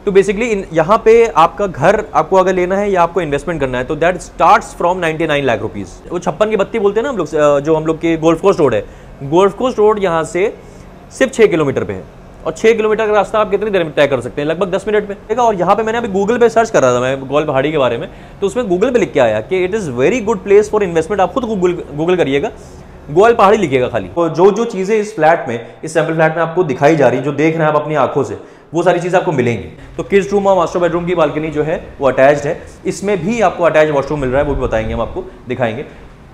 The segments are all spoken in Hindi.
तो बेसिकली यहाँ पे आपका घर आपको अगर लेना है या आपको इन्वेस्टमेंट करना है तो that starts from 99 lakh rupees. वो 56 की बत्ती बोलते हैं ना हम लोग, जो हम लोग के गोल्फ कोर्स रोड है, गोल्फ कोर्स रोड यहाँ से सिर्फ 6 किलोमीटर पे है और 6 किलोमीटर का रास्ता आप कितनी देर में तय कर सकते हैं? लगभग 10 मिनट में। और यहाँ पे मैंने अभी गूगल पे सर्च कर रहा था मैं ग्वाल पहाड़ी के बारे में, तो उसमें गूगल पे लिख के आया कि it is very good place for investment. आप खुद गूगल करिएगा, ग्वाल पहाड़ी लिखिएगा खाली। तो जो चीज़ें इस फ्लैट में, इस सैंपल फ्लैट में आपको दिखाई जा रही, जो देख रहे हैं आप अपनी आंखों से, वो सारी चीज़ें आपको मिलेंगी। तो किड्स रूम और मास्टर बेडरूम की बालकनी जो है वो अटैच्ड है, इसमें भी आपको अटैच वॉशरूम मिल रहा है, वो भी बताएंगे, हम आपको दिखाएंगे।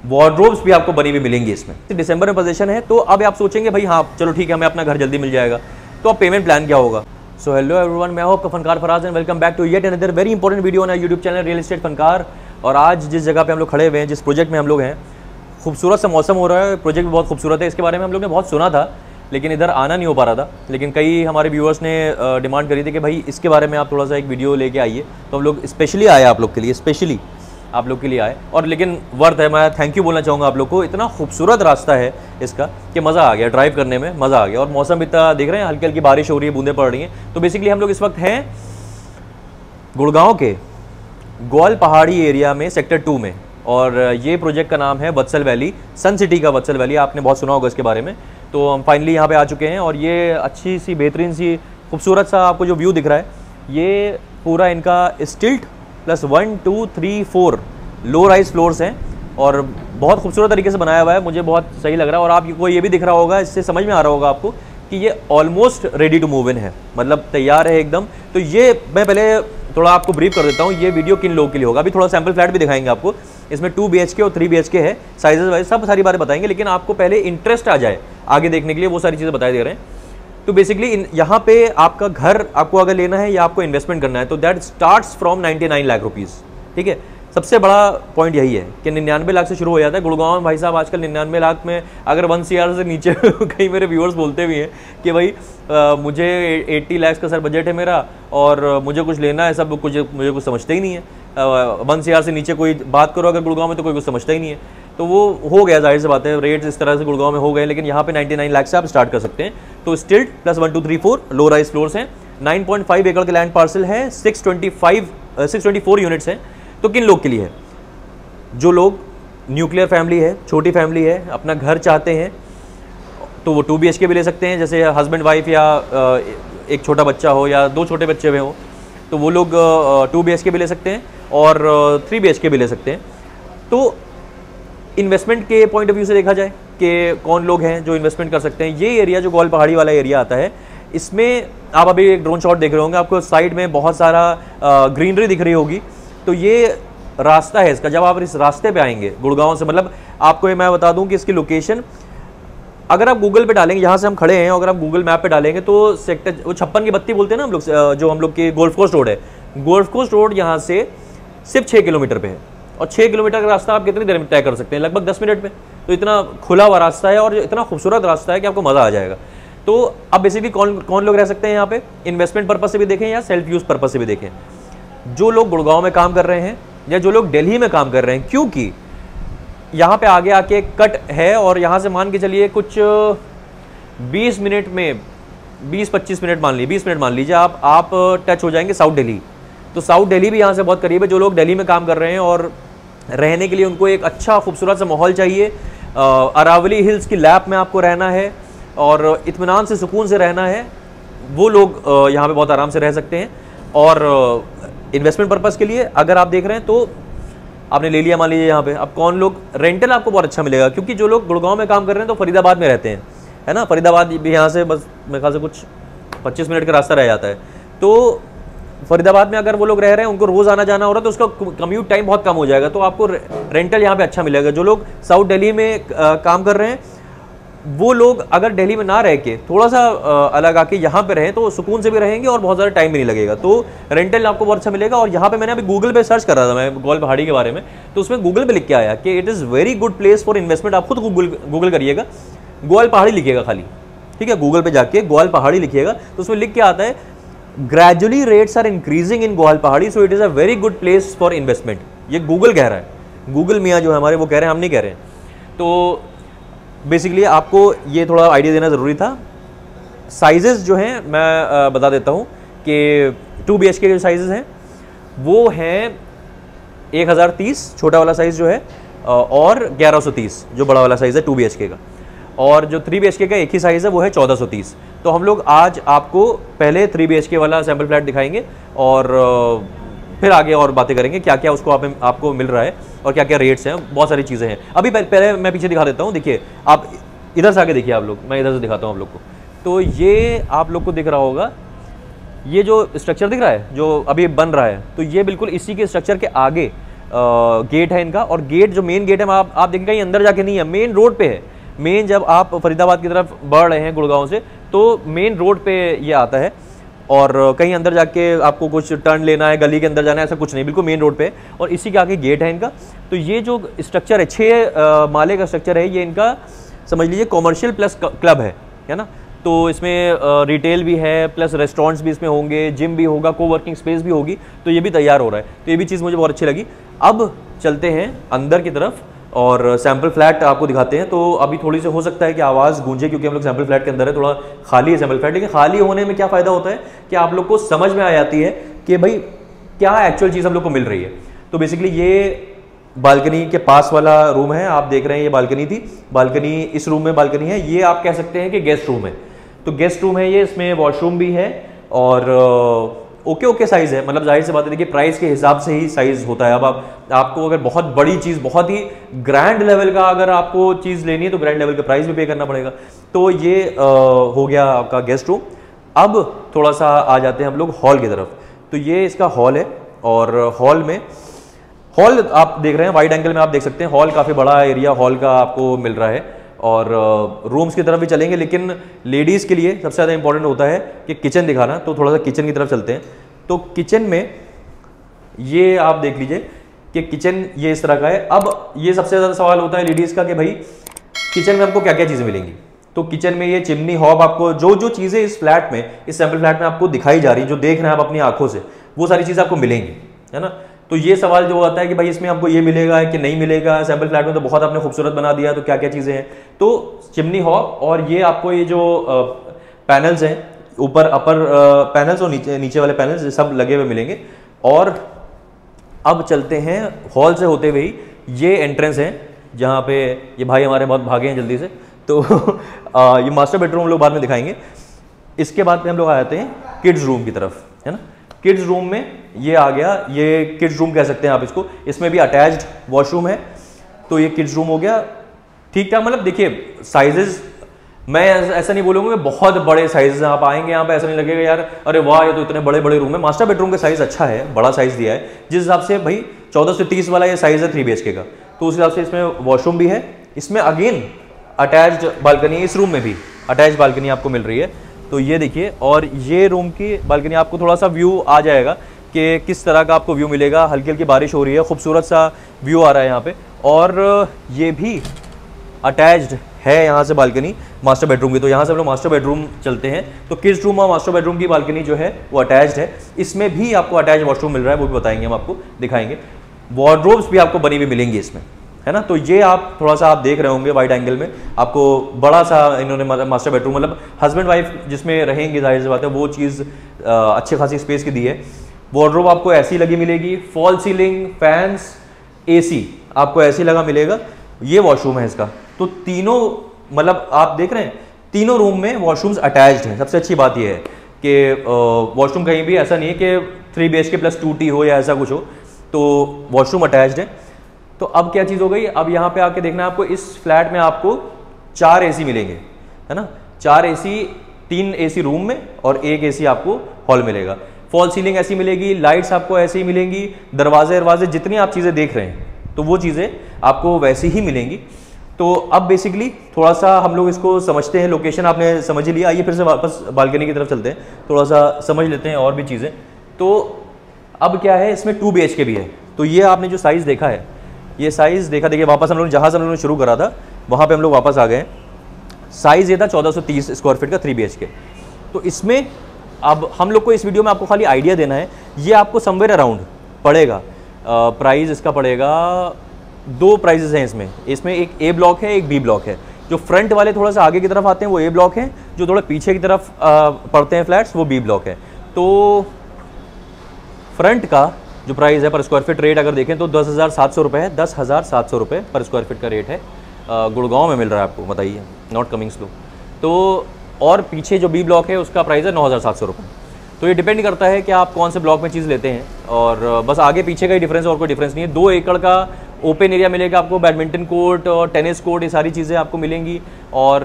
वार्डरोब्स भी आपको बनी हुई मिलेंगी इसमें। दिसंबर में पोजीशन है, तो अब आप सोचेंगे भाई हाँ चलो ठीक है हमें अपना घर जल्दी मिल जाएगा, तो अब पेमेंट प्लान क्या होगा? सो हेलो एवरीवन, मैं हूं आपका Funkar Faraz and welcome back to yet another very important video on our YouTube channel real estate Funkar. और आज जिस जगह पे हम लोग खड़े हुए हैं, जिस प्रोजेक्ट में हम लोग हैं, खूबसूरत सा मौसम हो रहा है, प्रोजेक्ट भी बहुत खूबसूरत है। इसके बारे में हम लोग ने बहुत सुना था लेकिन इधर आना नहीं हो पा रहा था, लेकिन कई हमारे व्यूअर्स ने डिमांड करी थी कि भाई इसके बारे में आप थोड़ा सा एक वीडियो लेके आइए, तो हम लोग स्पेशली आए आप लोग के लिए, स्पेशली आप लोग के लिए आए। और लेकिन वर्थ है, मैं थैंक यू बोलना चाहूँगा आप लोग को। इतना खूबसूरत रास्ता है इसका कि मज़ा आ गया, ड्राइव करने में मज़ा आ गया। और मौसम इतना देख रहे हैं, हल्की हल्की बारिश हो रही है, बूंदें पड़ रही हैं। तो बेसिकली हम लोग इस वक्त हैं गुड़गांव के ग्वाल पहाड़ी एरिया में, सेक्टर 2 में। और ये प्रोजेक्ट का नाम है वत्सल वैली, सन सिटी का वत्सल वैली, आपने बहुत सुना होगा इसके बारे में। तो हम फाइनली यहाँ पे आ चुके हैं और ये अच्छी सी बेहतरीन सी खूबसूरत सा आपको जो व्यू दिख रहा है, ये पूरा इनका स्टिल्ट प्लस 1 2 3 4 लो राइज फ्लोर्स हैं और बहुत खूबसूरत तरीके से बनाया हुआ है, मुझे बहुत सही लग रहा है। और आपको ये भी दिख रहा होगा, इससे समझ में आ रहा होगा आपको कि ये almost ready to move in है, मतलब तैयार है एकदम। तो ये मैं पहले थोड़ा आपको ब्रीफ कर देता हूँ, ये वीडियो किन लोगों के लिए होगा। अभी थोड़ा सैम्पल फ्लैट भी दिखाएंगे आपको, इसमें 2 BHK और 3 BHK है, साइजेस वाइज सब सारी बातें बताएंगे। लेकिन आपको पहले इंटरेस्ट आ जाए आगे देखने के लिए, वो सारी चीज़ें बताई दे रहे हैं। तो बेसिकली यहाँ पे आपका घर आपको अगर लेना है या आपको इन्वेस्टमेंट करना है तो that starts from 99 lakh rupees. ठीक है, सबसे बड़ा पॉइंट यही है कि 99 लाख से शुरू हो जाता है। गुड़गांव में भाई साहब आजकल 99 लाख में अगर 1 CR से नीचे कई मेरे व्यूअर्स बोलते भी हैं कि भाई मुझे 80 लाख का सर बजट है मेरा और मुझे कुछ लेना है, सब कुछ मुझे कुछ समझते ही नहीं है। 1 CR से नीचे कोई बात करो अगर गुड़गांव में तो कोई कुछ समझता ही नहीं है। तो वो हो गया, जाहिर सी बात है, रेट्स इस तरह से गुड़गांव में हो गए। लेकिन यहाँ पे 99 लाख से आप स्टार्ट कर सकते हैं। तो स्टिल्ट प्लस 1 2 3 4 लो राइज फ्लोर्स हैं, 9.5 एकड़ के लैंड पार्सल है, 624 यूनिट्स हैं। तो किन लोग के लिए है? जो लोग न्यूक्लियर फैमिली है, छोटी फैमिली है, अपना घर चाहते हैं, तो वो 2 BHK भी ले सकते हैं। जैसे हस्बैंड वाइफ या एक छोटा बच्चा हो या 2 छोटे बच्चे हुए हो तो वो लोग 2 BHK भी ले सकते हैं और 3 BHK भी ले सकते हैं। तो इन्वेस्टमेंट के पॉइंट ऑफ व्यू से देखा जाए कि कौन लोग हैं जो इन्वेस्टमेंट कर सकते हैं, ये एरिया जो ग्वाल पहाड़ी वाला एरिया आता है, इसमें आप अभी एक ड्रोन शॉट देख रहे होंगे, आपको साइड में बहुत सारा ग्रीनरी दिख रही होगी। तो ये रास्ता है इसका। जब आप इस रास्ते पे आएंगे गुड़गांव से, मतलब आपको ये मैं बता दूं कि इसकी लोकेशन अगर आप गूगल पे डालेंगे, यहाँ से हम खड़े हैं, अगर आप गूगल मैप पे डालेंगे तो सेक्टर, वो 56 की बत्ती बोलते हैं ना हम लोग, जो हम लोग के गोल्फ कोर्स रोड है, गोल्फ कोर्स रोड यहाँ से सिर्फ 6 किलोमीटर पे है और 6 किलोमीटर का रास्ता आप कितनी देर में तय कर सकते हैं? लगभग 10 मिनट में। तो इतना खुला हुआ रास्ता है और इतना खूबसूरत रास्ता है कि आपको मज़ा आ जाएगा। तो अब बेसिकली कौन लोग रह सकते हैं यहाँ पे? इन्वेस्टमेंट पर्पज से भी देखें या सेल्फ यूज़ पर्पज से भी देखें। जो लोग गुड़गांव में काम कर रहे हैं या जो लोग दिल्ली में काम कर रहे हैं, क्योंकि यहाँ पे आगे आके कट है और यहाँ से मान के चलिए कुछ 20 मिनट में, 20-25 मिनट मान लीजिए, 20 मिनट मान लीजिए आप टच हो जाएंगे साउथ दिल्ली। तो साउथ दिल्ली भी यहाँ से बहुत करीब है। जो लोग दिल्ली में काम कर रहे हैं और रहने के लिए उनको एक अच्छा खूबसूरत सा माहौल चाहिए, अरावली हिल्स की लैप में आपको रहना है और इत्मीनान से, सुकून से रहना है, वो लोग यहाँ पे बहुत आराम से रह सकते हैं। और इन्वेस्टमेंट पर्पज़ के लिए अगर आप देख रहे हैं तो आपने ले लिया मान लीजिए यहाँ पे। अब कौन लोग, रेंटल आपको बहुत अच्छा मिलेगा, क्योंकि जो लोग गुड़गांव में काम कर रहे हैं तो फरीदाबाद में रहते हैं, है ना। फरीदाबाद भी यहाँ से बस मेरे ख्याल से कुछ 25 मिनट का रास्ता रह जाता है। तो फरीदाबाद में अगर वो लोग रह रहे हैं, उनको रोज़ आना जाना हो रहा है, तो उसका कम्यूट टाइम बहुत कम हो जाएगा। तो आपको रेंटल यहाँ पे अच्छा मिलेगा। जो लोग साउथ दिल्ली में काम कर रहे हैं, वो लोग अगर दिल्ली में ना रह के थोड़ा सा अलग आके यहाँ पे रहें तो सुकून से भी रहेंगे और बहुत ज़्यादा टाइम भी नहीं लगेगा। तो रेंटल आपको बहुत अच्छा मिलेगा। और यहाँ पे मैंने अभी गूगल पे सर्च कर रहा था मैं ग्वाल पहाड़ी के बारे में, तो उसमें गूगल पे लिख के आया कि it is very good place for investment. आप खुद गूगल करिएगा, ग्वाल पहाड़ी लिखिएगा खाली, ठीक है। गूगल पे जाके ग्वाल पहाड़ी लिखिएगा तो उसमें लिख के आता है gradually rates are increasing in Gwal Pahari, so it is a very good place for investment. ये गूगल कह रहा है, गूगल मियाँ जो है हमारे, वो कह रहे हैं, हम नहीं कह रहे हैं। तो बेसिकली आपको ये थोड़ा आइडिया देना ज़रूरी था। साइजेस जो हैं मैं बता देता हूँ कि 2 BHK के जो साइजेस हैं वो हैं 1030 छोटा वाला साइज़ जो है, और 1130 जो बड़ा वाला साइज़ है 2 BHK का, और जो 3 BHK का एक ही साइज़ है वो है 1430। तो हम लोग आज आपको पहले 3 BHK वाला सैम्पल फ्लैट दिखाएंगे और फिर आगे और बातें करेंगे क्या क्या उसको आपको मिल रहा है और क्या क्या रेट्स हैं, बहुत सारी चीज़ें हैं। अभी पहले मैं पीछे दिखा देता हूँ। देखिए आप इधर से आगे देखिए आप लोग, मैं इधर से दिखाता हूँ आप लोग को। तो ये आप लोग को दिख रहा होगा, ये जो स्ट्रक्चर दिख रहा है जो अभी बन रहा है, तो ये बिल्कुल इसी के स्ट्रक्चर के आगे गेट है इनका। और गेट जो मेन गेट है आप देखेंगे कहीं अंदर जाके नहीं है, मेन रोड पे है। मेन जब आप फरीदाबाद की तरफ बढ़ रहे हैं गुड़गांव से, तो मेन रोड पे ये आता है, और कहीं अंदर जाके आपको कुछ टर्न लेना है, गली के अंदर जाना है, ऐसा कुछ नहीं, बिल्कुल मेन रोड पे है। और इसी के आगे गेट है इनका। तो ये जो स्ट्रक्चर है 6 माले का स्ट्रक्चर है, ये इनका समझ लीजिए कॉमर्शियल प्लस क्लब है ना। तो इसमें रिटेल भी है, प्लस रेस्टोरेंट्स भी इसमें होंगे, जिम भी होगा, कोवर्किंग स्पेस भी होगी। तो ये भी तैयार हो रहा है, तो ये भी चीज़ मुझे बहुत अच्छी लगी। अब चलते हैं अंदर की तरफ और सैम्पल फ्लैट आपको दिखाते हैं। तो अभी थोड़ी सी हो सकता है कि आवाज़ गूंजे क्योंकि हम लोग सैम्पल फ्लैट के अंदर है, थोड़ा खाली है सैम्पल फ्लैट। लेकिन खाली होने में क्या फ़ायदा होता है कि आप लोग को समझ में आ जाती है कि भाई क्या एक्चुअल चीज़ हम लोग को मिल रही है। तो बेसिकली ये बालकनी के पास वाला रूम है, आप देख रहे हैं ये बालकनी थी, बालकनी इस रूम में बालकनी है। ये आप कह सकते हैं कि गेस्ट रूम है। तो गेस्ट रूम है ये, इसमें वॉशरूम भी है और ओके साइज़ है। मतलब जाहिर सी बात है, देखिए प्राइस के हिसाब से ही साइज़ होता है। अब आपको अगर बहुत बड़ी चीज़, बहुत ही ग्रैंड लेवल का अगर आपको चीज़ लेनी है तो ग्रैंड लेवल का प्राइस भी पे करना पड़ेगा। तो ये हो गया आपका गेस्ट रूम। अब थोड़ा सा आ जाते हैं हम लोग हॉल की तरफ। तो ये इसका हॉल है, और हॉल में आप देख रहे हैं वाइड एंगल में, आप देख सकते हैं हॉल काफ़ी बड़ा एरिया हॉल का आपको मिल रहा है। और रूम्स की तरफ भी चलेंगे, लेकिन लेडीज़ के लिए सबसे ज़्यादा इंपॉर्टेंट होता है कि किचन दिखाना। तो थोड़ा सा किचन की तरफ चलते हैं। तो किचन में ये आप देख लीजिए कि किचन ये इस तरह का है। अब ये सबसे ज़्यादा सवाल होता है लेडीज़ का कि भाई किचन में हमको क्या क्या चीज़ें मिलेंगी। तो किचन में ये चिमनी हॉब, आपको जो चीज़ें इस फ्लैट में, इस सैम्पल फ्लैट में आपको दिखाई जा रही, जो देख रहे हैं आप अपनी आंखों से, वो सारी चीज़ें आपको मिलेंगी, है ना। तो ये सवाल जो आता है कि भाई इसमें आपको ये मिलेगा कि नहीं मिलेगा, सैम्पल फ्लैट में तो बहुत आपने खूबसूरत बना दिया, तो क्या क्या चीज़ें हैं। तो चिमनी हॉब और ये आपको ये जो पैनल्स हैं, ऊपर अपर पैनल्स और नीचे वाले पैनल्स सब लगे हुए मिलेंगे। और अब चलते हैं हॉल से होते हुए ही, ये एंट्रेंस है जहाँ पे ये भाई हमारे बहुत भागे हैं जल्दी से। तो ये मास्टर बेडरूम हम लोग बाद में दिखाएंगे। इसके बाद में हम लोग आ जाते हैं किड्स रूम की तरफ, है ना। किड्स रूम में ये आ गया, ये किड्स रूम कह सकते हैं आप इसको। इसमें भी अटैच्ड वॉशरूम है। तो ये किड्स रूम हो गया, ठीक ठाक। मतलब देखिए साइजेस, मैं ऐसा नहीं बोलूँगा कि बहुत बड़े साइज हैं। आप आएंगे यहाँ पे ऐसा नहीं लगेगा यार अरे वाह ये तो इतने बड़े बड़े रूम है। मास्टर बेडरूम का साइज़ अच्छा है, बड़ा साइज़ दिया है। जिस हिसाब से भाई 14 से 30 वाला ये साइज़ है 3 BHK का, तो उस हिसाब से इसमें वॉशरूम भी है। इसमें अगेन अटैच्ड बालकनी, इस रूम में भी अटैच्ड बालकनी आपको मिल रही है। तो ये देखिए, और ये रूम की बालकनी आपको थोड़ा सा व्यू आ जाएगा कि किस तरह का आपको व्यू मिलेगा। हल्की हल्की बारिश हो रही है, खूबसूरत सा व्यू आ रहा है यहाँ पे। और ये भी अटैच्ड है यहाँ से बालकनी मास्टर बेडरूम की। तो यहाँ से हम लोग मास्टर बेडरूम चलते हैं। तो किड्स रूम और मास्टर बेडरूम की बालकनी जो है वो अटैच्ड है। इसमें भी आपको अटैच वॉशरूम मिल रहा है, वो भी बताएंगे, हम आपको दिखाएंगे। वार्डरोब्स भी आपको बनी हुई मिलेंगी इसमें, है ना। तो ये आप थोड़ा सा आप देख रहे होंगे वाइड एंगल में, आपको बड़ा सा इन्होंने मास्टर बेडरूम, मतलब हस्बैंड वाइफ जिसमें रहेंगे, जाहिर सी बात है वो चीज़ अच्छी खासी स्पेस की दी है। वार्डरोब आपको ऐसी लगी मिलेगी, फॉल सीलिंग, फैंस, AC आपको ऐसी लगा मिलेगा। ये वॉशरूम है इसका। तो तीनों, मतलब आप देख रहे हैं तीनों रूम में वॉशरूम्स अटैच्ड हैं। सबसे अच्छी बात यह है कि वॉशरूम कहीं भी ऐसा नहीं है कि 3 BHK प्लस 2T हो या ऐसा कुछ हो, तो वॉशरूम अटैच्ड है। तो अब क्या चीज़ हो गई, अब यहाँ पे आके देखना है आपको, इस फ्लैट में आपको 4 AC मिलेंगे, है ना। 4 AC, 3 AC रूम में और 1 AC आपको हॉल मिलेगा। फॉल सीलिंग ऐसी मिलेगी, लाइट्स आपको ऐसी ही मिलेंगी, दरवाजे जितनी आप चीज़ें देख रहे हैं तो वो चीज़ें आपको वैसी ही मिलेंगी। तो अब बेसिकली थोड़ा सा हम लोग इसको समझते हैं। लोकेशन आपने समझ ही लिया, आइए फिर से वापस बालकनी की तरफ चलते हैं, थोड़ा सा समझ लेते हैं और भी चीज़ें। तो अब क्या है, इसमें 2 BHK भी है। तो ये आपने जो साइज़ देखा है, ये साइज़ देखा, देखिए वापस हम लोग जहाँ से हम लोगों ने शुरू करा था वहाँ पे हम लोग वापस आ गए। साइज़ ये था 1430 स्क्वायर फीट का 3 BHK। तो इसमें अब हम लोग को इस वीडियो में आपको खाली आइडिया देना है, ये आपको समवेयर अराउंड पड़ेगा। प्राइस इसका पड़ेगा, 2 प्राइजेस हैं इसमें एक A ब्लॉक है, एक B ब्लॉक है। जो फ्रंट वाले थोड़ा सा आगे की तरफ आते हैं वो A ब्लॉक है, जो थोड़ा पीछे की तरफ पड़ते हैं फ्लैट्स वो B ब्लॉक है। तो फ्रंट का जो प्राइस है पर स्क्वायर फीट रेट अगर देखें तो 10,700 रुपये है, 10,700 रुपये पर स्क्वायर फीट का रेट है। गुड़गांव में मिल रहा है आपको, बताइए, नॉट कमिंग स्लो। तो और पीछे जो बी ब्लॉक है उसका प्राइस है 9,700 रुपये। तो ये डिपेंड करता है कि आप कौन से ब्लॉक में चीज़ लेते हैं, और बस आगे पीछे का ही डिफरेंस, और कोई डिफरेंस नहीं है। 2 एकड़ का ओपन एरिया मिलेगा आपको, बैडमिंटन कोर्ट और टेनिस कोर्ट, ये सारी चीज़ें आपको मिलेंगी। और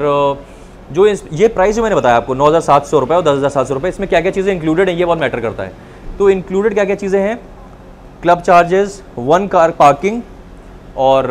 जो ये प्राइस जो मैंने बताया आपको 9,700 रुपये और 10,700 रुपये, इसमें क्या क्या चीज़ें इंक्लूडेड हैं ये बहुत मैटर करता है। तो इंक्लूडेड क्या क्या चीज़ें हैं, क्लब चार्जेस, 1 कार पार्किंग, और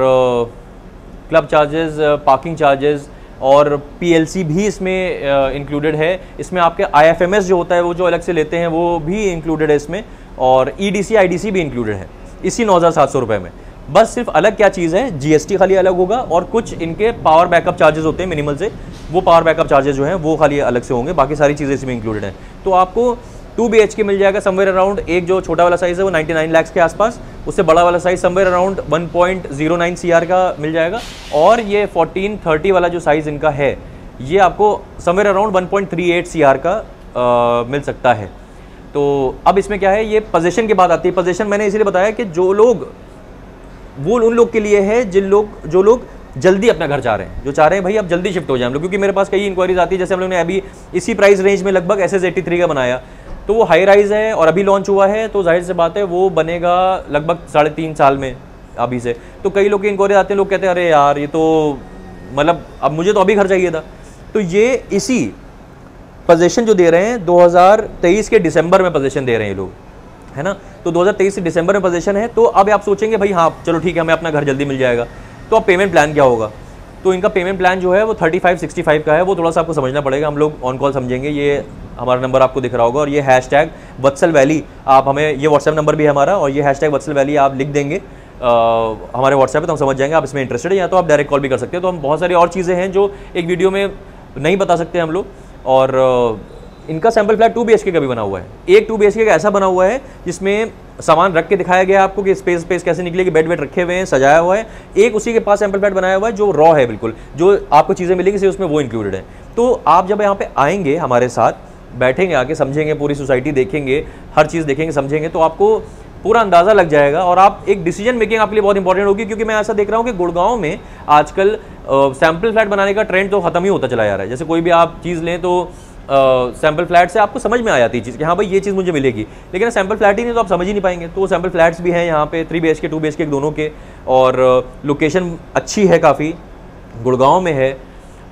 क्लब चार्जेस, पार्किंग चार्जेस, और पीएलसी भी इसमें इंक्लूडेड है। इसमें आपके आईएफएमएस जो होता है वो जो अलग से लेते हैं वो भी इंक्लूडेड है इसमें, और ईडीसी आईडीसी भी इंक्लूडेड है इसी 9,700 रुपये में। बस सिर्फ अलग क्या चीज़ है, जीएसटी खाली अलग होगा, और कुछ इनके पावर बैकअप चार्जेस होते हैं मिनिमल से, वो पावर बैकअप चार्जेस जो हैं वो खाली अलग से होंगे, बाकी सारी चीज़ें इसमें इंक्लूडेड हैं। तो आपको 2 BHK मिल जाएगा समवेयर अराउंड, एक जो छोटा वाला साइज़ है वो 99 लाख के आसपास, उससे बड़ा वाला साइज़ समवेयर अराउंड 1.09 CR का मिल जाएगा, और ये 1430 वाला जो साइज़ इनका है ये आपको समवेयर अराउंड 1.38 CR का मिल सकता है। तो अब इसमें क्या है, ये पोजीशन की बात आती है। पोजीशन मैंने इसीलिए बताया कि जो लोग, वो उन लोग के लिए है जो लोग जल्दी अपना घर चाह रहे हैं, जो चाह रहे हैं भाई अब जल्दी शिफ्ट हो जाए हम लोग, क्योंकि मेरे पास कई इंक्वायरीज आती है। जैसे हम लोग ने अभी इसी प्राइस रेंज में लगभग SS83 का बनाया, तो वो हाई राइज है और अभी लॉन्च हुआ है, तो जाहिर सी बात है वो बनेगा लगभग 3.5 साल में अभी से। तो कई लोग की इंक्वायरी आते हैं, लोग कहते हैं अरे यार ये तो मतलब अब मुझे तो अभी घर चाहिए था। तो ये इसी पोजीशन जो दे रहे हैं 2023 के दिसंबर में पोजीशन दे रहे हैं ये लोग, है ना। तो 2023 के दिसंबर में पोजीशन है। तो अब आप सोचेंगे भाई हाँ चलो ठीक है हमें अपना घर जल्दी मिल जाएगा, तो अब पेमेंट प्लान क्या होगा। तो इनका पेमेंट प्लान जो है वो 3565 का है, वो थोड़ा सा आपको समझना पड़ेगा, हम लोग ऑन कॉल समझेंगे। ये हमारा नंबर आपको दिख रहा होगा, और ये हैशटैग वत्सल वैली, आप हमें, ये व्हाट्सएप नंबर भी है हमारा, और ये हैशटैग वत्सल वैली आप लिख देंगे हमारे व्हाट्सएप पे, तो हम समझ जाएंगे आप इसमें इंटरेस्टेड है, या तो आप डायरेक्ट कॉल भी कर सकते हैं। तो हम बहुत सारी और चीज़ें हैं जो एक वीडियो में नहीं बता सकते हम लोग। और इनका सैम्पल फ्लैट 2 BHK का भी बना हुआ है। एक 2 BHK का ऐसा बना हुआ है जिसमें सामान रख के दिखाया गया आपको कि स्पेस कैसे निकलेगी, बेड वेड रखे हुए हैं, सजाया हुआ है। एक उसी के पास सैम्पल फ्लैट बनाया हुआ है जो रॉ है बिल्कुल, जो आपको चीज़ें मिलेगी सिर्फ उसमें वो इंक्लूडेड है। तो आप जब यहाँ पे आएंगे हमारे साथ, बैठेंगे आके, समझेंगे, पूरी सोसाइटी देखेंगे, हर चीज़ देखेंगे, समझेंगे, तो आपको पूरा अंदाज़ा लग जाएगा, और आप एक डिसीजन मेकिंग आपके लिए बहुत इंपॉर्टेंट होगी। क्योंकि मैं ऐसा देख रहा हूँ कि गुड़गांव में आजकल सैम्पल फ्लैट बनाने का ट्रेंड तो खत्म ही होता चला जा रहा है। जैसे कोई भी आप चीज़ लें तो सैम्पल फ्लैट से आपको समझ में आ जाती है चीज़ कि हाँ भाई ये चीज़ मुझे मिलेगी, लेकिन सैम्पल फ्लैट ही नहीं तो आप समझ ही नहीं पाएंगे। तो सैम्पल फ्लैट्स भी हैं यहाँ पे 3 BHK 2 BHK दोनों के, और लोकेशन अच्छी है, काफ़ी गुड़गांव में है,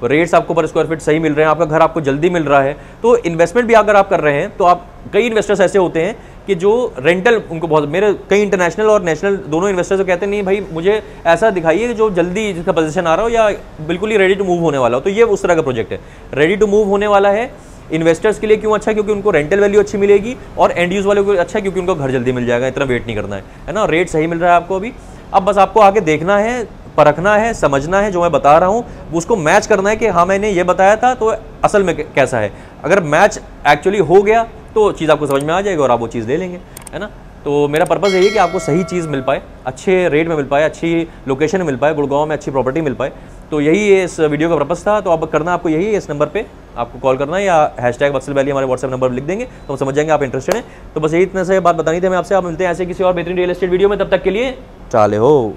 रेट्स आपको पर स्क्वायर फीट सही मिल रहे हैं, आपका घर आपको जल्दी मिल रहा है। तो इन्वेस्टमेंट भी अगर आप कर रहे हैं, तो आप, कई इन्वेस्टर्स ऐसे होते हैं कि जो रेंटल उनको बहुत, मेरे कई इंटरनेशनल और नेशनल दोनों इन्वेस्टर्स तो कहते हैं नहीं भाई मुझे ऐसा दिखाइए जो जल्दी जिसका पोजीशन आ रहा हो या बिल्कुल ही रेडी टू मूव होने वाला हो। तो ये उस तरह का प्रोजेक्ट है, रेडी टू मूव होने वाला है। इन्वेस्टर्स के लिए क्यों अच्छा है, क्योंकि उनको रेंटल वैल्यू अच्छी मिलेगी, और एंड यूज वाले को अच्छा है क्योंकि उनको घर जल्दी मिल जाएगा, इतना वेट नहीं करना है ना। रेट सही मिल रहा है आपको अभी। अब बस आपको आगे देखना है, परखना है, समझना है, जो मैं बता रहा हूँ उसको मैच करना है कि हाँ मैंने ये बताया था तो असल में कैसा है। अगर मैच एक्चुअली हो गया तो चीज़ आपको समझ में आ जाएगी और आप वो चीज़ ले लेंगे, है ना। तो मेरा पर्पज़ यही है कि आपको सही चीज़ मिल पाए, अच्छे रेट में मिल पाए, अच्छी लोकेशन में मिल पाए, गुड़गांव में अच्छी प्रॉपर्टी मिल पाए। तो यही इस वीडियो का पर्पज़ था। तो अब करना आपको यही है, इस नंबर पे आपको कॉल करना है या हैशटैग वत्सल वैली हमारे व्हाट्सएप नंबर पर लिख देंगे तो हम समझ जाएंगे आप इंटरेस्टेड हैं। तो बस यही इतना से बात बतानी थी मैं आपसे। आप मिलते हैं ऐसे किसी और बेहतरीन रियल एस्टेट वीडियो में, तब तक के लिए चाले हो।